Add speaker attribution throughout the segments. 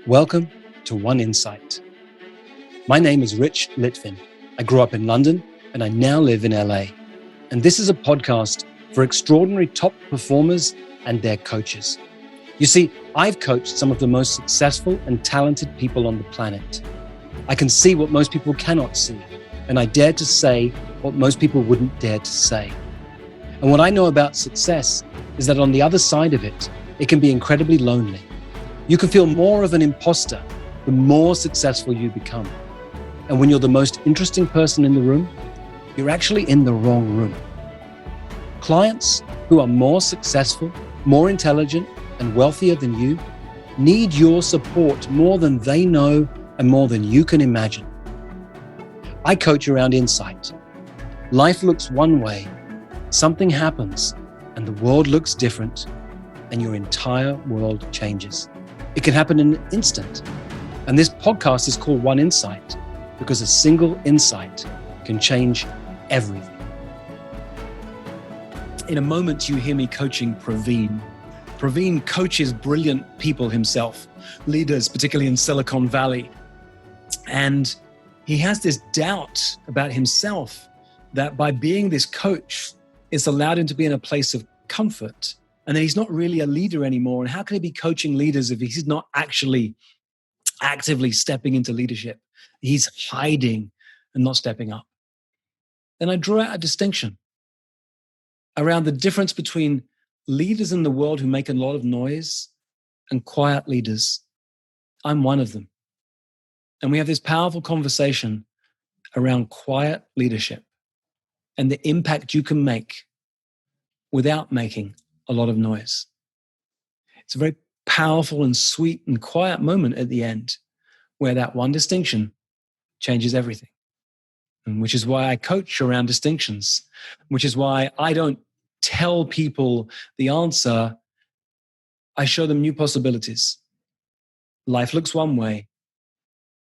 Speaker 1: Welcome to One Insight. My name is Litvin. I grew up in London and I now live in LA. And this is a podcast for extraordinary top performers and their coaches. You see, I've coached some of the most successful and talented people on the planet. I can see what most people cannot see, and I dare to say what most people wouldn't dare to say. And what I know about success is that on the other side of it, it can be incredibly lonely. You can feel more of an imposter the more successful you become. And when you're the most interesting person in the room, you're actually in the wrong room. Clients who are more successful, more intelligent, and wealthier than you need your support more than they know and more than you can imagine. I coach around insight. Life looks one way, something happens, and the world looks different, and your entire world changes. It can happen in an instant. And this podcast is called One Insight because a single insight can change everything. In a moment, you hear me coaching Praveen. Praveen coaches brilliant people himself, leaders, particularly in Silicon Valley. And he has this doubt about himself that by being this coach, it's allowed him to be in a place of comfort. And that he's not really a leader anymore. And how can he be coaching leaders if he's not actually actively stepping into leadership? He's hiding and not stepping up. Then I draw out a distinction around the difference between leaders in the world who make a lot of noise and quiet leaders. I'm one of them. And we have this powerful conversation around quiet leadership and the impact you can make without making a lot of noise. It's a very powerful and sweet and quiet moment at the end where that one distinction changes everything. And which is why I coach around distinctions, which is why I don't tell people the answer. I show them new possibilities. Life looks one way,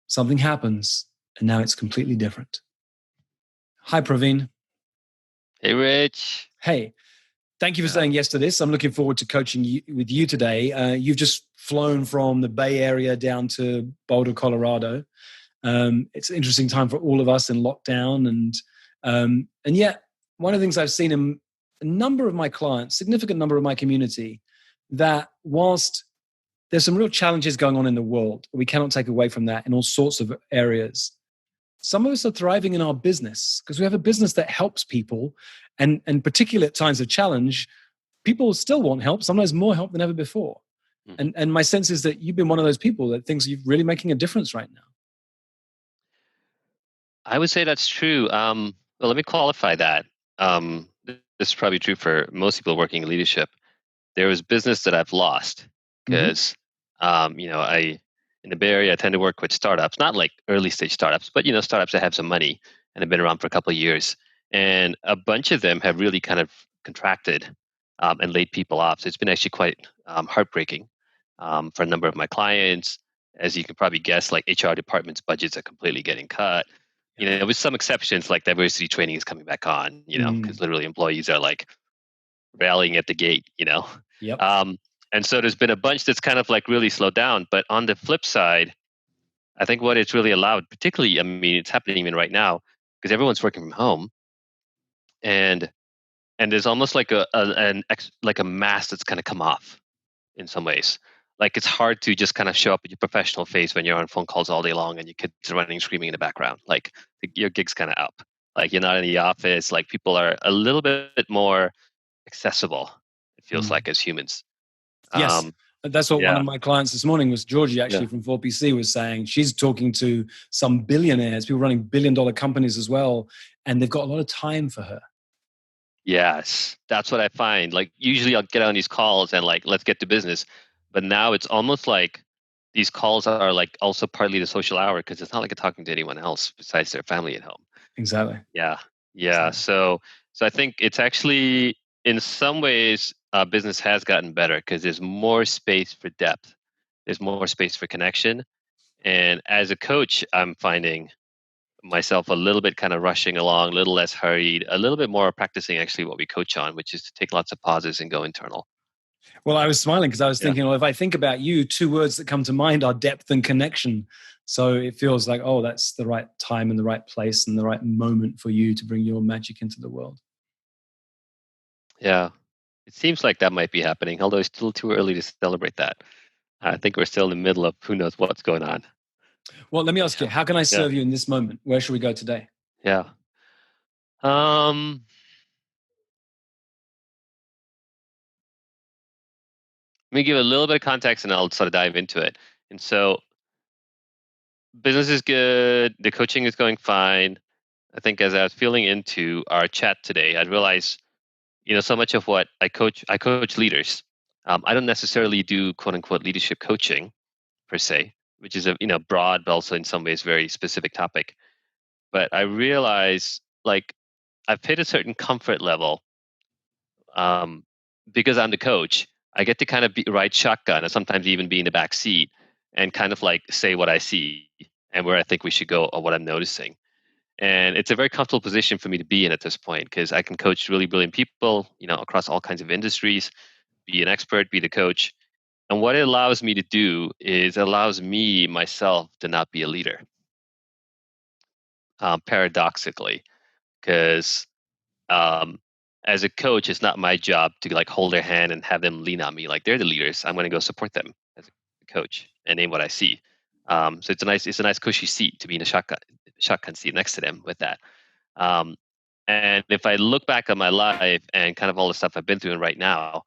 Speaker 1: something happens, and now it's completely different. Hi, Praveen.
Speaker 2: Hey, Rich.
Speaker 1: Hey. Thank you for saying yes to this. I'm looking forward to coaching with you today. You've just flown from the Bay Area down to Boulder, Colorado. It's an interesting time for all of us in lockdown. And yet, one of the things I've seen in a number of my clients, significant number of my community, that whilst there's some real challenges going on in the world, we cannot take away from that in all sorts of areas. Some of us are thriving in our business because we have a business that helps people. And particularly at times of challenge, people still want help, sometimes more help than ever before. And my sense is that you've been one of those people that thinks you're really making a difference right now.
Speaker 2: I would say that's true. Well, let me qualify that. This is probably true for most people working in leadership. There was business that I've lost because, in the Bay Area, I tend to work with startups, not like early stage startups, but, startups that have some money and have been around for a couple of years. And a bunch of them have really kind of contracted and laid people off. So it's been actually quite heartbreaking for a number of my clients. As you can probably guess, like HR departments' budgets are completely getting cut. With some exceptions, like diversity training is coming back on, because literally employees are like rallying at the gate,
Speaker 1: Yep.
Speaker 2: And so there's been a bunch that's kind of like really slowed down. But on the flip side, I think what it's really allowed, particularly, it's happening even right now, because everyone's working from home. And there's almost like a mask that's kind of come off in some ways. Like it's hard to just kind of show up with your professional face when you're on phone calls all day long and your kids are running, screaming in the background. Like your gig's kind of up. Like you're not in the office. Like people are a little bit more accessible, it feels like, as humans.
Speaker 1: Yes. That's what one of my clients this morning was, Georgie, actually from 4PC, was saying. She's talking to some billionaires, people running billion-dollar companies as well, and they've got a lot of time for her.
Speaker 2: Yes, that's what I find. Like usually I'll get on these calls and like, let's get to business. But now it's almost like these calls are like also partly the social hour because it's not like you're talking to anyone else besides their family at home.
Speaker 1: Exactly.
Speaker 2: Yeah. Exactly. So I think it's actually, in some ways, business has gotten better because there's more space for depth. There's more space for connection. And as a coach, I'm finding myself a little bit kind of rushing along, a little less hurried, a little bit more practicing actually what we coach on, which is to take lots of pauses and go internal.
Speaker 1: Well, I was smiling because I was
Speaker 2: Yeah.
Speaker 1: thinking, well, if I think about you, two words that come to mind are depth and connection. So it feels like, oh, that's the right time and the right place and the right moment for you to bring your magic into the world.
Speaker 2: Yeah. It seems like that might be happening, although it's still too early to celebrate that. I think we're still in the middle of who knows what's going on.
Speaker 1: Well, let me ask you,
Speaker 2: Yeah.
Speaker 1: how can I
Speaker 2: Yeah.
Speaker 1: serve you in this moment? Where should we go today?
Speaker 2: Yeah. Um, Let me give a little bit of context and I'll sort of dive into it. And so business is good. The coaching is going fine. I think as I was feeling into our chat today, I realized, so much of what I coach leaders. I don't necessarily do quote unquote leadership coaching per se, which is a broad but also in some ways very specific topic. But I realize like I've hit a certain comfort level, um, because I'm the coach. I get to kind of ride shotgun and sometimes even be in the back seat and kind of like say what I see and where I think we should go or what I'm noticing. And it's a very comfortable position for me to be in at this point because I can coach really brilliant people, across all kinds of industries, be an expert, be the coach. And what it allows me to do is it allows me myself to not be a leader, paradoxically, because um, as a coach, it's not my job to like hold their hand and have them lean on me. Like they're the leaders. I'm going to go support them as a coach and name what I see. So it's a nice cushy seat to be in a shotgun seat next to them with that. Um, and if I look back on my life and kind of all the stuff I've been through and right now,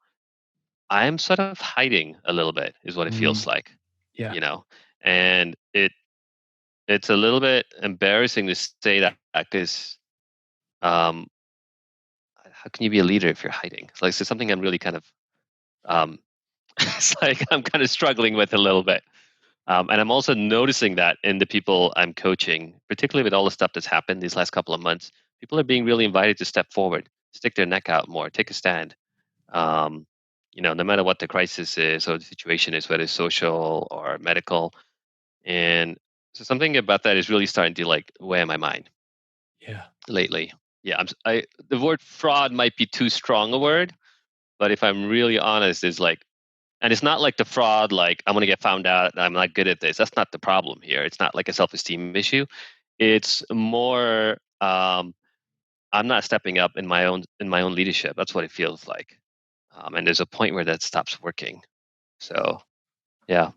Speaker 2: I'm sort of hiding a little bit, is what it feels
Speaker 1: Mm,
Speaker 2: like,
Speaker 1: yeah.
Speaker 2: you know. And it's a little bit embarrassing to say that because um, how can you be a leader if you're hiding? It's like so something I'm really kind of um, it's like I'm kind of struggling with a little bit. And I'm also noticing that in the people I'm coaching, particularly with all the stuff that's happened these last couple of months, people are being really invited to step forward, stick their neck out more, take a stand. Um, no matter what the crisis is or the situation is, whether it's social or medical. And so something about that is really starting to like weigh on my mind
Speaker 1: Yeah.
Speaker 2: lately. Yeah, the word fraud might be too strong a word, but if I'm really honest, is like, and it's not like the fraud, like I'm gonna get found out, I'm not good at this. That's not the problem here. It's not like a self-esteem issue. It's more, I'm not stepping up in my own leadership. That's what it feels like. And there's a point where that stops working. So yeah,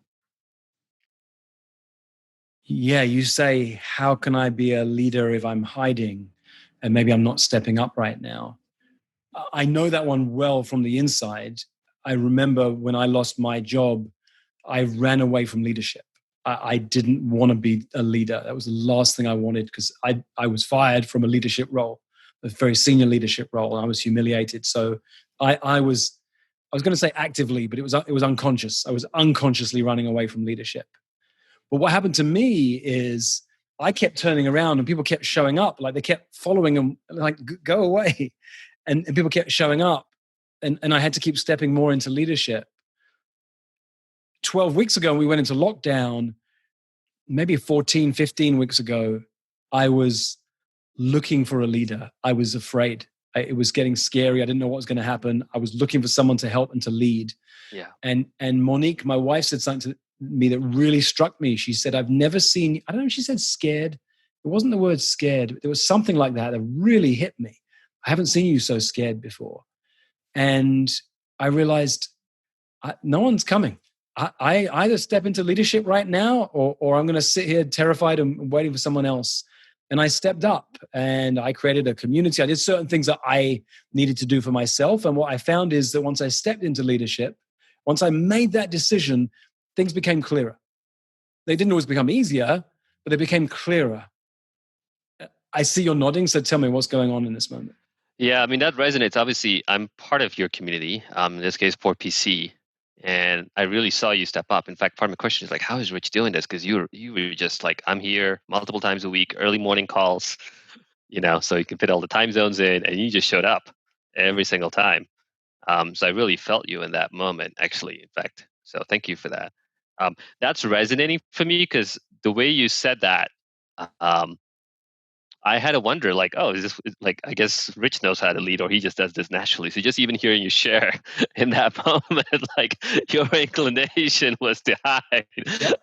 Speaker 1: Yeah. You say, how can I be a leader if I'm hiding and maybe I'm not stepping up right now? I know that one well from the inside. I remember when I lost my job, I ran away from leadership. I didn't want to be a leader. That was the last thing I wanted because I was fired from a leadership role, a very senior leadership role, and I was humiliated. So I was going to say actively, but it was unconscious. I was unconsciously running away from leadership. But what happened to me is I kept turning around and people kept showing up, like they kept following them, like go away, and people kept showing up, and I had to keep stepping more into leadership. 12 weeks ago, we went into lockdown. Maybe 14, 15 weeks ago, I was looking for a leader. I was afraid. It was getting scary. I didn't know what was going to happen. I was looking for someone to help and to lead.
Speaker 2: yeah,
Speaker 1: And Monique, my wife, said something to me that really struck me. She said, I've never seen, I don't know if she said scared. It wasn't the word scared. There was something like that that really hit me. I haven't seen you so scared before. And I realized no one's coming. I either step into leadership right now or I'm going to sit here terrified and waiting for someone else. And I stepped up and I created a community. I did certain things that I needed to do for myself. And what I found is that once I stepped into leadership, once I made that decision, things became clearer. They didn't always become easier, but they became clearer. I see you're nodding. So tell me what's going on in this moment.
Speaker 2: yeah. I mean that resonates. Obviously, I'm part of your community. In this case, 4PC, and I really saw you step up. In fact, part of my question is like, how is Rich doing this? Because you were just like, I'm here multiple times a week, early morning calls, so you can fit all the time zones in, and you just showed up every single time. So I really felt you in that moment, actually, in fact. So thank you for that. That's resonating for me because the way you said that, um, I had to wonder, like, oh, is this like, I guess Rich knows how to lead, or he just does this naturally. So just even hearing you share in that moment, like your inclination was to hide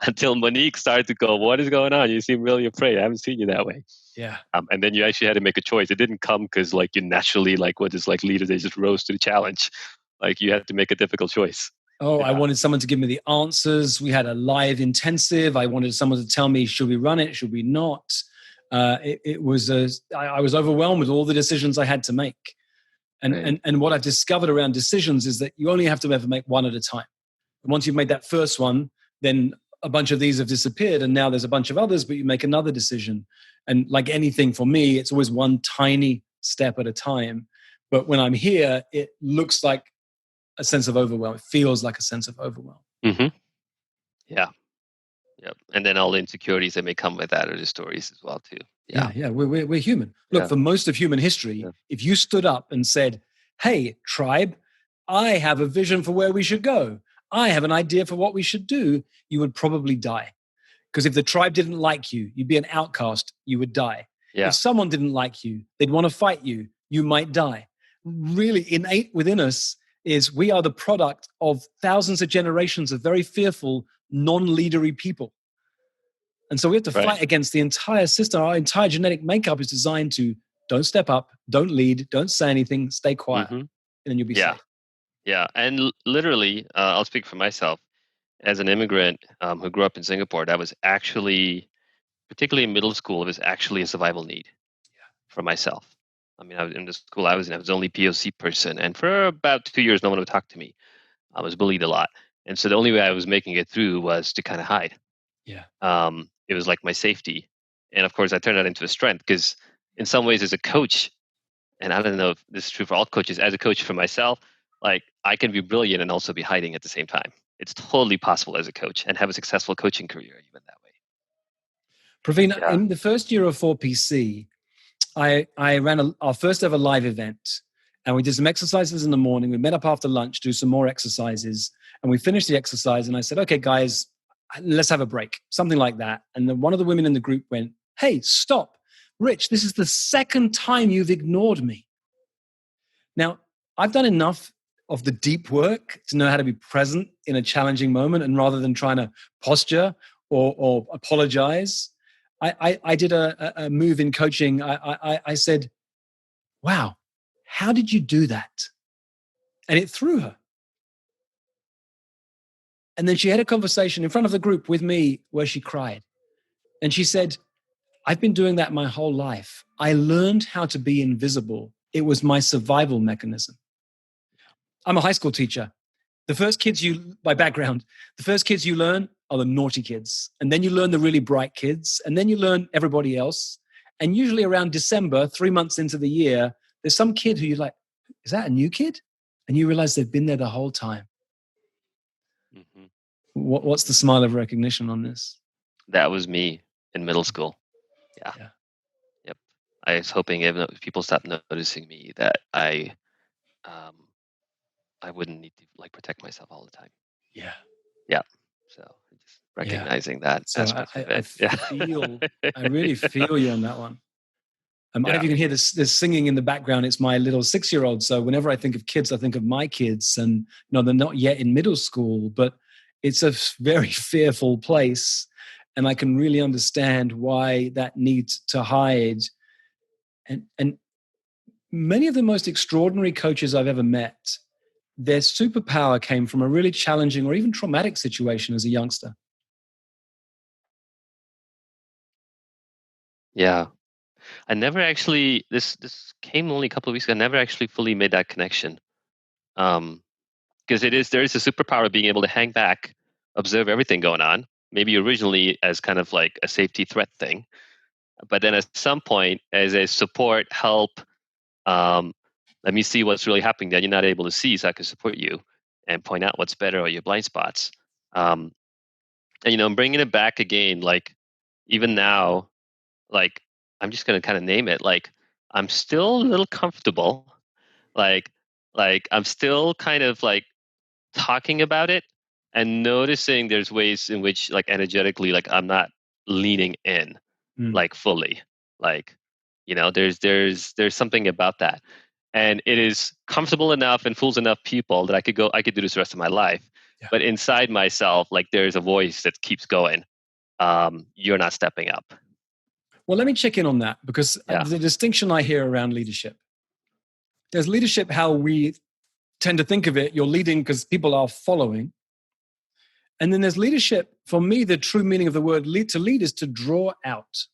Speaker 2: until Monique started to go, what is going on? You seem really afraid. I haven't seen you that way.
Speaker 1: Yeah.
Speaker 2: And then you actually had to make a choice. It didn't come because like you naturally, like what is like leaders, they just rose to the challenge. Like you had to make a difficult choice.
Speaker 1: Oh, I wanted someone to give me the answers. We had a live intensive. I wanted someone to tell me, should we run it? Should we not? I was overwhelmed with all the decisions I had to make. And what I've discovered around decisions is that you only have to ever make one at a time. And once you've made that first one, then a bunch of these have disappeared and now there's a bunch of others, but you make another decision. And like anything for me, it's always one tiny step at a time. But when I'm here, it looks like a sense of overwhelm. It feels like a sense of overwhelm.
Speaker 2: Mm-hmm. Yeah. Yep. And then all the insecurities that may come with that are the stories as well too.
Speaker 1: Yeah. We're human. Look, for most of human history, if you stood up and said, hey, tribe, I have a vision for where we should go. I have an idea for what we should do. You would probably die. Because if the tribe didn't like you, you'd be an outcast. You would die.
Speaker 2: Yeah.
Speaker 1: If someone didn't like you, they'd want to fight you. You might die. Really innate within us is we are the product of thousands of generations of very fearful, non-leadery people. And so we have to fight against the entire system. Our entire genetic makeup is designed to don't step up, don't lead, don't say anything, stay quiet, and then you'll be safe.
Speaker 2: Yeah, and literally, I'll speak for myself. As an immigrant who grew up in Singapore, that was actually, particularly in middle school, it was actually a survival need for myself. I mean, I was in the school I was in, I was the only POC person. And for about 2 years, no one would talk to me. I was bullied a lot. And so the only way I was making it through was to kind of hide.
Speaker 1: Yeah.
Speaker 2: It was like my safety. And of course, I turned that into a strength because in some ways as a coach, and I don't know if this is true for all coaches, as a coach for myself, like I can be brilliant and also be hiding at the same time. It's totally possible as a coach and have a successful coaching career even that way.
Speaker 1: Praveen, in the first year of 4PC, I ran our first ever live event, and we did some exercises in the morning. We met up after lunch, do some more exercises, and we finished the exercise. And I said, okay, guys, let's have a break, something like that. And then one of the women in the group went, hey, stop. Rich, this is the second time you've ignored me. Now, I've done enough of the deep work to know how to be present in a challenging moment, and rather than trying to posture or apologize, I did a move in coaching. I said, wow, how did you do that? And it threw her. And then she had a conversation in front of the group with me where she cried. And she said, I've been doing that my whole life. I learned how to be invisible. It was my survival mechanism. I'm a high school teacher. The first kids the first kids you learn are the naughty kids. And then you learn the really bright kids. And then you learn everybody else. And usually around December, 3 months into the year, there's some kid who you're like, is that a new kid? And you realize they've been there the whole time. Mm-hmm. What's the smile of recognition on this?
Speaker 2: That was me in middle school. Yeah. Yep. I was hoping if people stopped noticing me that I wouldn't need to like protect myself all the time.
Speaker 1: Yeah.
Speaker 2: So just recognizing that
Speaker 1: so
Speaker 2: aspect of it.
Speaker 1: I really feel you on that one. I don't know if you can hear this singing in the background. It's my little 6-year-old. So whenever I think of kids, I think of my kids, and they're not yet in middle school, but it's a very fearful place. And I can really understand why that needs to hide. And many of the most extraordinary coaches I've ever met, their superpower came from a really challenging or even traumatic situation as a youngster.
Speaker 2: Yeah. I never actually, this came only a couple of weeks ago. I never actually fully made that connection. Because there is a superpower of being able to hang back, observe everything going on, maybe originally as kind of like a safety threat thing. But then at some point, as a support, help, let me see what's really happening that you're not able to see so I can support you and point out what's better or your blind spots. And, I'm bringing it back again, like even now, like I'm just going to kind of name it, like I'm still a little comfortable. Like I'm still kind of like talking about it and noticing there's ways in which like energetically, like I'm not leaning in like fully, like There's something about that, and it is comfortable enough and fools enough people that I could do this the rest of my life.
Speaker 1: Yeah.
Speaker 2: But inside myself, like there's a voice that keeps going. You're not stepping up.
Speaker 1: Well, let me check in on that, because the distinction I hear around leadership, there's leadership how we tend to think of it. You're leading because people are following. And then there's leadership. For me, the true meaning of the word lead is to draw out.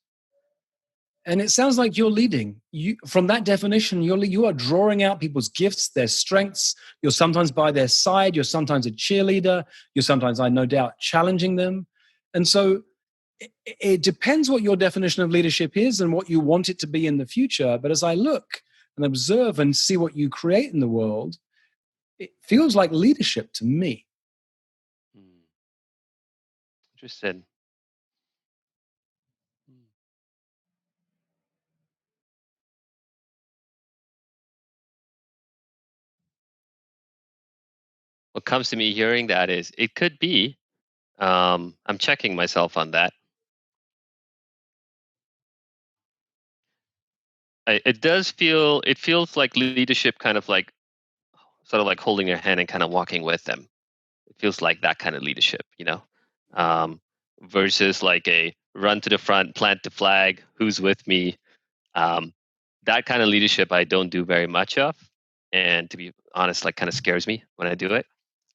Speaker 1: And it sounds like you're leading. From that definition, you are drawing out people's gifts, their strengths. You're sometimes by their side. You're sometimes a cheerleader. You're sometimes, I no doubt, challenging them. And so it depends what your definition of leadership is and what you want it to be in the future. But as I look and observe and see what you create in the world, it feels like leadership to me.
Speaker 2: Interesting. What comes to me hearing that is it could be. I'm checking myself on that. It feels like leadership, kind of like sort of like holding their hand and kind of walking with them. It feels like that kind of leadership, versus like a run to the front, plant the flag, who's with me. That kind of leadership I don't do very much of, and to be honest, like kind of scares me when I do it.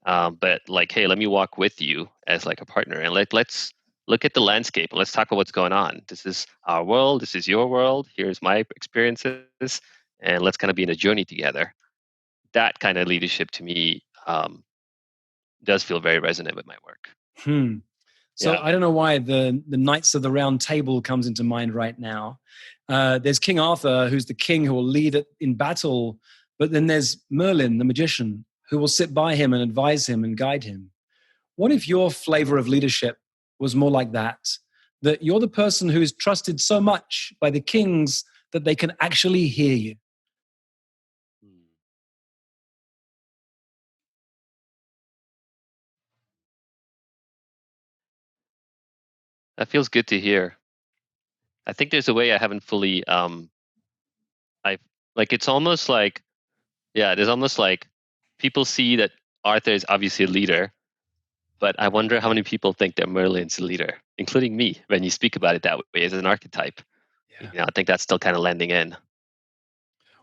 Speaker 2: But like, hey, let me walk with you as like a partner, and let's look at the landscape and let's talk about what's going on. This is our world. This is your world. Here's my experiences, and let's kind of be in a journey together. That kind of leadership to me does feel very resonant with my work.
Speaker 1: So I don't know why the Knights of the Round Table comes into mind right now. There's King Arthur, who's the king who will lead in battle, but then there's Merlin, the magician, who will sit by him and advise him and guide him. What if your flavor of leadership was more like that? That you're the person who is trusted so much by the kings that they can actually hear you.
Speaker 2: That feels good to hear. I think there's a way I haven't fully it's almost like, there's almost like people see that Arthur is obviously a leader, but I wonder how many people think that Merlin's a leader, including me, when you speak about it that way as an archetype. I think that's still kind of landing in.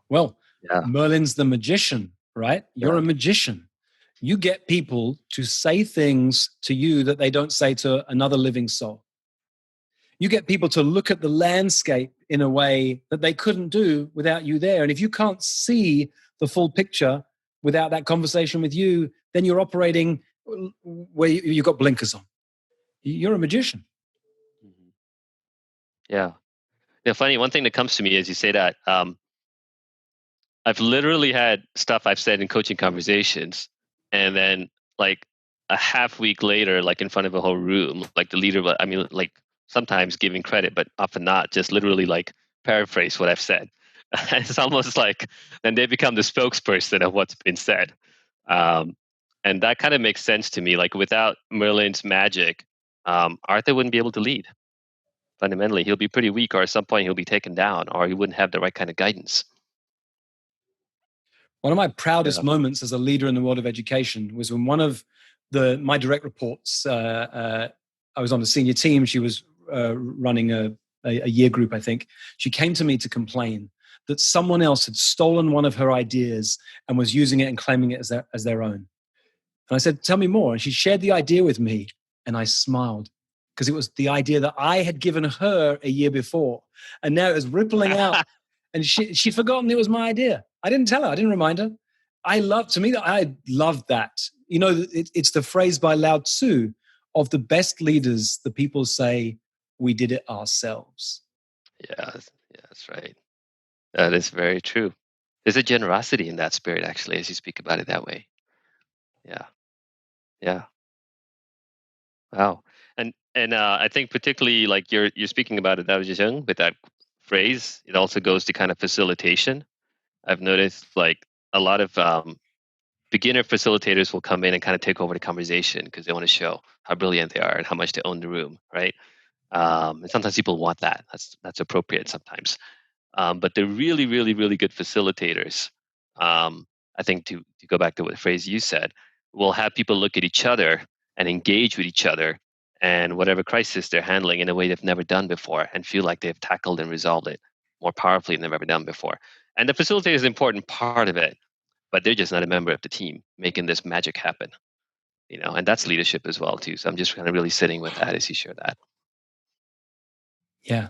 Speaker 1: Well, Merlin's the magician, right? You're a magician. You get people to say things to you that they don't say to another living soul. You get people to look at the landscape in a way that they couldn't do without you there. And if you can't see the full picture without that conversation with you, then you're operating where you've got blinkers on. You're a magician.
Speaker 2: Yeah. Funny, one thing that comes to me as you say that, I've literally had stuff I've said in coaching conversations, and then like a half week later, like in front of a whole room, like the leader, like sometimes giving credit, but often not, just literally like paraphrase what I've said. It's almost like then they become the spokesperson of what's been said. And that kind of makes sense to me. Like without Merlin's magic, Arthur wouldn't be able to lead. Fundamentally, he'll be pretty weak, or at some point he'll be taken down, or he wouldn't have the right kind of guidance.
Speaker 1: One of my proudest moments as a leader in the world of education was when one of my direct reports, I was on a senior team. She was running a year group, I think. She came to me to complain that someone else had stolen one of her ideas and was using it and claiming it as their own. And I said, tell me more. And she shared the idea with me, and I smiled, because it was the idea that I had given her a year before. And now it was rippling out. And she'd forgotten it was my idea. I didn't tell her. I didn't remind her. I loved that. It's the phrase by Lao Tzu of the best leaders, the people say, we did it ourselves.
Speaker 2: Yeah, that's right. That is very true. There's a generosity in that spirit, actually, as you speak about it that way. Yeah. Wow. And I think particularly like you're speaking about it, that was just young, with that phrase, it also goes to kind of facilitation. I've noticed like a lot of beginner facilitators will come in and kind of take over the conversation because they want to show how brilliant they are and how much they own the room, right? And sometimes people want that. That's appropriate sometimes. but they're really, really, really good facilitators. I think to go back to what the phrase you said, will have people look at each other and engage with each other and whatever crisis they're handling in a way they've never done before and feel like they've tackled and resolved it more powerfully than they've ever done before. And the facilitator is an important part of it, but they're just not a member of the team making this magic happen. And that's leadership as well too. So I'm just kind of really sitting with that as you share that.
Speaker 1: Yeah.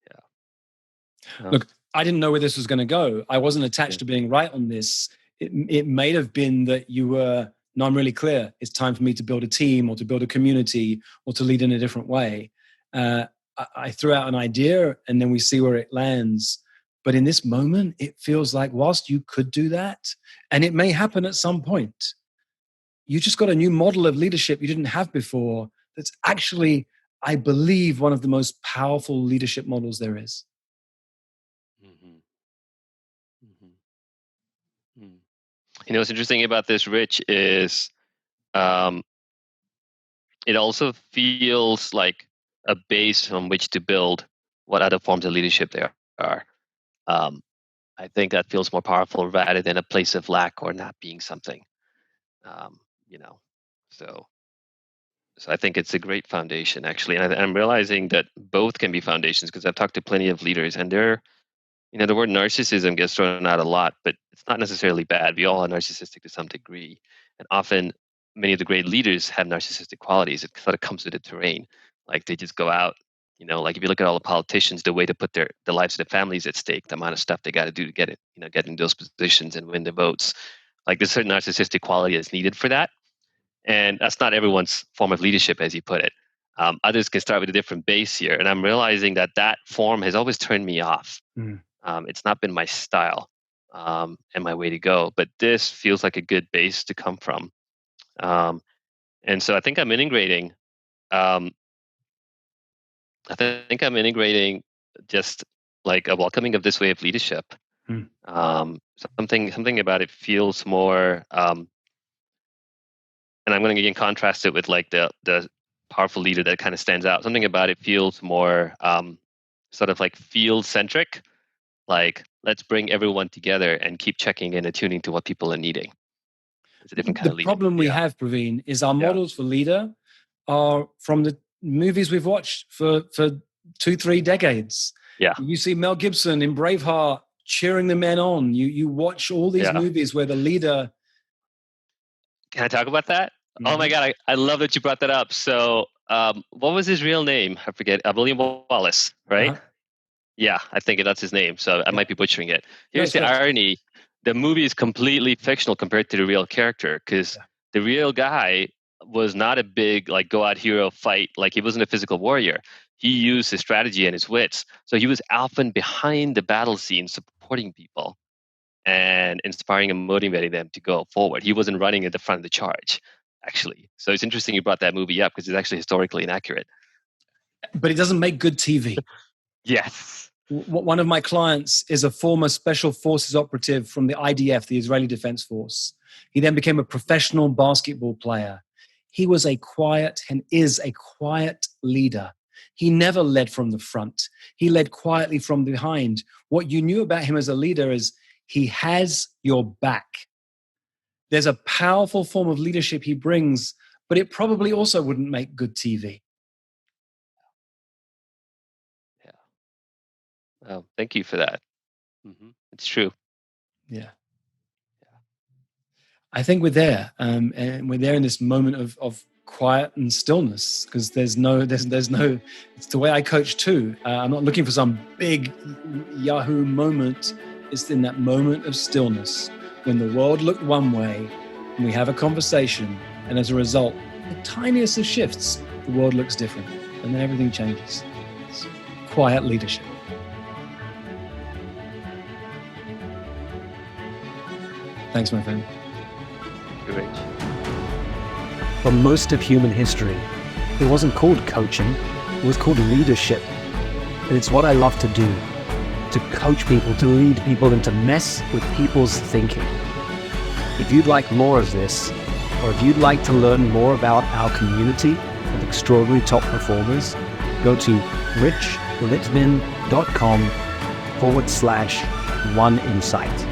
Speaker 2: Yeah.
Speaker 1: Look, I didn't know where this was going to go. I wasn't attached to being right on this. It may have been that you were, no, I'm really clear. It's time for me to build a team or to build a community or to lead in a different way. I threw out an idea and then we see where it lands. But in this moment, it feels like whilst you could do that, and it may happen at some point, you just got a new model of leadership you didn't have before. That's actually, I believe, one of the most powerful leadership models there is.
Speaker 2: What's interesting about this, Rich, is it also feels like a base from which to build what other forms of leadership there are. I think that feels more powerful rather than a place of lack or not being something. So I think it's a great foundation, actually. And I'm realizing that both can be foundations because I've talked to plenty of leaders and they're, the word narcissism gets thrown out a lot, but it's not necessarily bad. We all are narcissistic to some degree. And often many of the great leaders have narcissistic qualities. It sort of comes with the terrain. Like they just go out, like if you look at all the politicians, the way to put the lives of their families at stake, the amount of stuff they got to do to get it, get in those positions and win the votes. Like there's certain narcissistic quality that's needed for that. And that's not everyone's form of leadership, as you put it. Others can start with a different base here. And I'm realizing that form has always turned me off. It's not been my style and my way to go. But this feels like a good base to come from. And so I think I'm integrating. I think I'm integrating just like a welcoming of this way of leadership. Something about it feels more. And I'm going to again contrast it with like the powerful leader that kind of stands out. Something about it feels more sort of like field centric. Like let's bring everyone together and keep checking in and tuning to what people are needing. It's a different kind of leader.
Speaker 1: The problem we have, Praveen, is our models for leader are from the movies we've watched for 2-3 decades.
Speaker 2: Yeah.
Speaker 1: You see Mel Gibson in Braveheart cheering the men on. You watch all these movies where the leader.
Speaker 2: Can I talk about that? Mm-hmm. Oh my God, I love that you brought that up. So what was his real name? I forget. William Wallace, right? Uh-huh. Yeah, I think that's his name. So I might be butchering it. Here's the irony. The movie is completely fictional compared to the real character because the real guy was not a big like go out hero fight. Like he wasn't a physical warrior. He used his strategy and his wits. So he was often behind the battle scene supporting people and inspiring and motivating them to go forward. He wasn't running at the front of the charge, actually. So it's interesting you brought that movie up because it's actually historically inaccurate.
Speaker 1: But it doesn't make good TV.
Speaker 2: Yes.
Speaker 1: One of my clients is a former special forces operative from the IDF, the Israeli Defense Force. He then became a professional basketball player. He was a quiet and is a quiet leader. He never led from the front. He led quietly from behind. What you knew about him as a leader is he has your back. There's a powerful form of leadership he brings, but it probably also wouldn't make good TV.
Speaker 2: Oh, thank you for that. Mm-hmm. It's true.
Speaker 1: Yeah. I think we're there, and we're there in this moment of quiet and stillness because there's no. It's the way I coach too. I'm not looking for some big Yahoo moment. It's in that moment of stillness when the world looked one way, and we have a conversation, and as a result, the tiniest of shifts, the world looks different, and then everything changes. It's quiet leadership. Thanks, my friend.
Speaker 2: Great.
Speaker 3: For most of human history, it wasn't called coaching, it was called leadership. And it's what I love to do, to coach people, to lead people, and to mess with people's thinking. If you'd like more of this, or if you'd like to learn more about our community of extraordinary top performers, go to richlitvin.com /1insight.